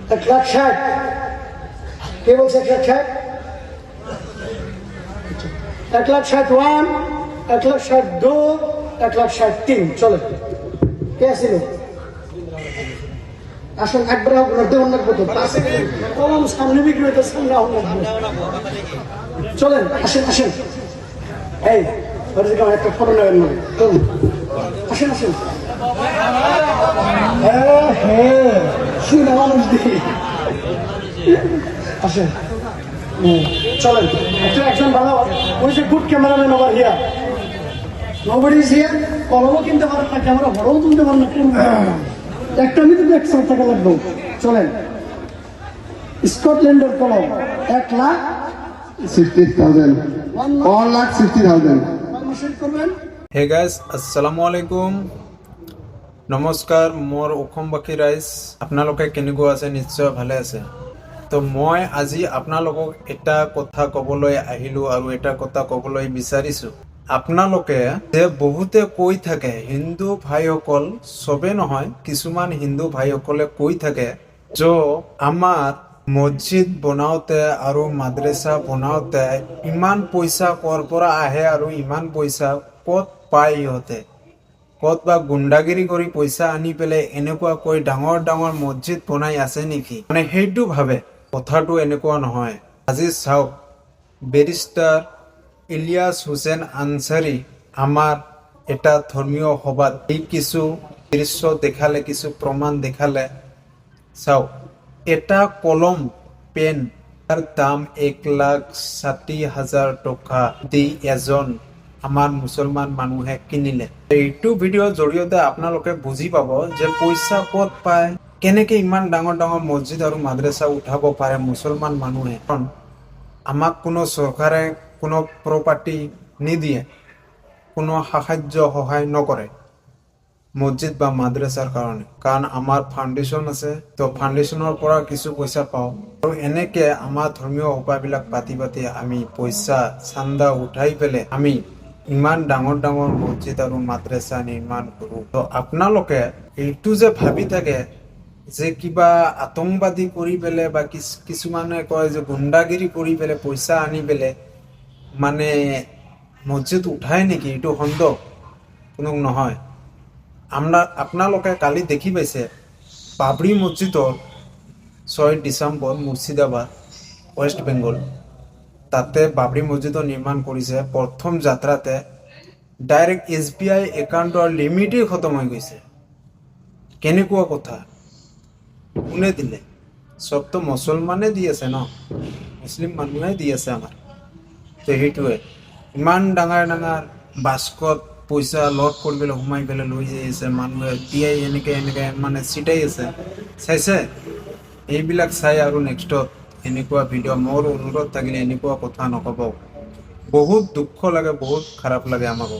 1,60,000 কে বলছে 1,60,000 1,60,1 1,62 1,63 চলে কে আসিল আসলে একবার অন্য কত কলম সামনে বিক্রি হইতে সামনে চলেন আসেন আসেন এই একটা ফটো নেবেন না চলুন আসেন আসেন হ্যাঁ শুনে মানুষ দিই আসেন চলেন একজন ভালো ওই যে good cameraman over here nobody is here কলমও কিনতে পারেন না ক্যামেরা বড়ও তুলতে পারেন না একটা নিতে 100 টাকা লাগবে চলেন স্কটল্যান্ডের কলম 1,60,000 1,60,000 করবেন হে গাইজ আসসালামু আলাইকুম নমস্কাৰ মোৰ অসমবাসী ৰাইজ আপোনালোকে কেনেকুৱা আছে নিশ্চয় ভালে আছে তো মই আজি আপোনালোকক এটা কথা ক'বলৈ আহিলোঁ আৰু এটা কথা ক'বলৈ বিচাৰিছোঁ আপোনালোকে যে বহুতে কৈ থাকে হিন্দু ভাইসকল চবে নহয় কিছুমান হিন্দু ভাইসকলে কৈ থাকে যে আমাৰ মছজিদ বনাওঁতে আৰু মাদ্ৰাছা বনাওঁতে ইমান পইচা ক'ৰ পৰা আহে আৰু ইমান পইচা ক'ত পায় ইহঁতে ক'ত বা গুণ্ডাগিৰি কৰি পইচা আনি পেলাই এনেকুৱাকৈ ডাঙৰ ডাঙৰ মছজিদ বনাই আছে নেকি মানে সেইটো ভাবে কথাটো এনেকুৱা নহয় আজি চাওক বেৰিষ্টাৰ ইলিয়াছ হুছেইন আনচাৰী আমাৰ এটা ধৰ্মীয় সভাত এই কিছু দৃশ্য দেখালে কিছু প্ৰমাণ দেখালে চাওক এটা কলম পেন তাৰ দাম 1,60,000 টকা দি এজন আমাৰ মুছলমান মানুহে কিনিলে এইটো ভিডিঅ'ৰ জৰিয়তে আপোনালোকে বুজি পাব যে পইচা ক'ত পায় কেনেকৈ ইমান ডাঙৰ ডাঙৰ মছজিদ আৰু মাদ্ৰাছা উঠাব পাৰে মুছলমান মানুহে কাৰণ আমাক কোনো চৰকাৰে কোনো প্ৰপাৰ্টি নিদিয়ে কোনো সাহায্য সহায় নকৰে মছজিদ বা মাদ্ৰাছাৰ কাৰণে কাৰণ আমাৰ ফাউণ্ডেশ্যন আছে তো ফাউণ্ডেশ্যনৰ পৰা কিছু পইচা পাওঁ আৰু এনেকৈ আমাৰ ধৰ্মীয় সভাবিলাক পাতি পাতি আমি পইচা চান্দা উঠাই পেলাই আমি ইমান ডাঙৰ ডাঙৰ মছজিদ আৰু মাদ্ৰাছা নিৰ্মাণ কৰোঁ তো আপোনালোকে এইটো যে ভাবি থাকে যে কিবা আতংকবাদী কৰি পেলাই বা কিছুমানে কয় যে গুণ্ডাগিৰি কৰি পেলাই পইচা আনি পেলাই মানে মছজিদ উঠাই নেকি এইটো সন্দেহ কোনো নহয় আপোনালোকে কালি দেখি পাইছে বাবৰি মছজিদৰ 6 ডিচেম্বৰ মুৰ্ছিদাবাদ ৱেষ্ট বেংগল তাতে বাবৰি মছজিদৰ নিৰ্মাণ কৰিছে প্ৰথম যাত্ৰাতে ডাইৰেক্ট SBI একাউণ্টৰ লিমিটেই খতম হৈ গৈছে কেনেকুৱা কথা কোনে দিলে চবতো মুছলমানে দি আছে ন মুছলিম মানুহে দি আছে আমাৰ তো সেইটোৱে ইমান ডাঙৰ ডাঙৰ বাস্কত পইচা লট কৰিবলৈ সোমাই পেলাই লৈ যাই আছে মানুহে তিয়াই এনেকৈ মানে চিটাই আছে চাইছে এইবিলাক চাই আৰু নেক্সটত এনেকুৱা ভিডিঅ' মোৰ অনুৰোধ থাকিলে এনেকুৱা কথা নক'ব বহুত দুখ লাগে বহুত খাৰাপ লাগে আমাকো